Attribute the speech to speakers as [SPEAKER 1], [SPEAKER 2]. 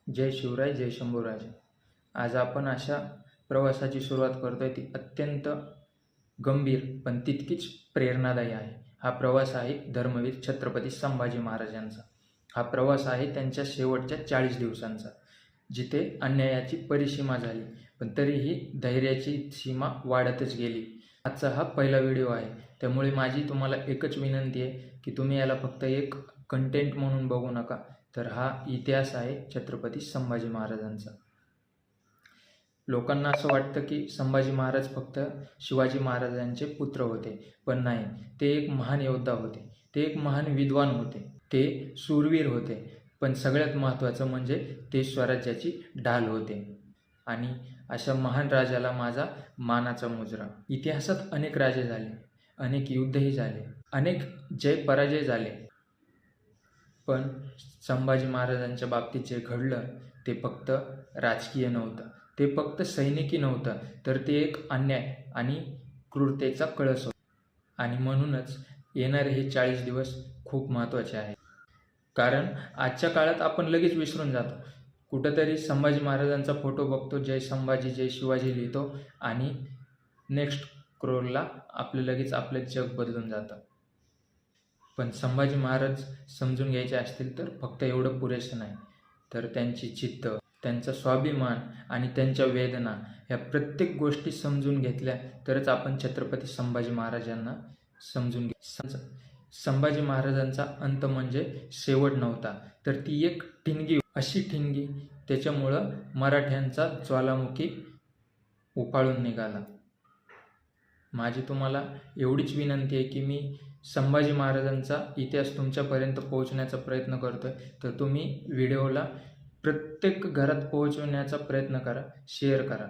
[SPEAKER 1] जय शिवराय, जय शंभूराजे. आज आपण अशा प्रवासाची सुरुवात करतोय ती अत्यंत गंभीर पण तितकीच प्रेरणादायी आहे. हा प्रवास आहे धर्मवीर छत्रपती संभाजी महाराजांचा. हा प्रवास आहे त्यांच्या शेवटच्या 40 दिवसांचा, जिथे अन्यायाची परिसीमा झाली, पण तरीही धैर्याची सीमा वाढतच गेली. आजचा हा पहिला व्हिडिओ आहे, त्यामुळे माझी तुम्हाला एकच विनंती आहे की तुम्ही याला फक्त एक कंटेंट म्हणून बघू नका, तर हा इतिहास आहे छत्रपती संभाजी महाराजांचा. लोकांना असं वाटतं की संभाजी महाराज फक्त शिवाजी महाराजांचे पुत्र होते, पण नाही. ते एक महान योद्धा होते, ते एक महान विद्वान होते, ते शूरवीर होते, पण सगळ्यात महत्त्वाचं म्हणजे ते स्वराज्याची ढाल होते. आणि अशा महान राजाला माझा मानाचा मुजरा. इतिहासात अनेक राजे झाले, अनेक युद्धही झाले, अनेक जय पराजय झाले, पण संभाजी महाराजांच्या बाबतीत जे घडलं ते फक्त राजकीय नव्हतं, ते फक्त सैनिकी नव्हतं, तर ते एक अन्याय आणि क्रूरतेचा कळस होता. आणि म्हणूनच येणारे हे 40 दिवस खूप महत्त्वाचे आहेत. कारण आजच्या काळात आपण लगेच विसरून जातो. कुठंतरी संभाजी महाराजांचा फोटो बघतो, जय संभाजी जय शिवाजी लिहितो आणि नेक्स्ट क्रोरला लगेच आपलं जग बदलून जातं. पण संभाजी महाराज समजून घ्यायचे असतील तर फक्त एवढं पुरेसं नाही, तर त्यांची जिद्द, त्यांचा स्वाभिमान आणि त्यांच्या वेदना ह्या प्रत्येक गोष्टी समजून घेतल्या तरच आपण छत्रपती संभाजी महाराजांना समजून संभाजी महाराजांचा अंत म्हणजे शेवट नव्हता, तर ती एक ठिणगी, अशी ठिणगी त्याच्यामुळं मराठ्यांचा ज्वालामुखी उफाळून निघाला. माझी तुम्हाला एवढीच विनंती आहे की मी संभाजी महाराजांचा इतिहास तुमच्यापर्यंत पोहोचण्याचा प्रयत्न करतोय, तर तुम्ही व्हिडिओला प्रत्येक घरात पोहोचवण्याचा प्रयत्न करा, शेअर करा.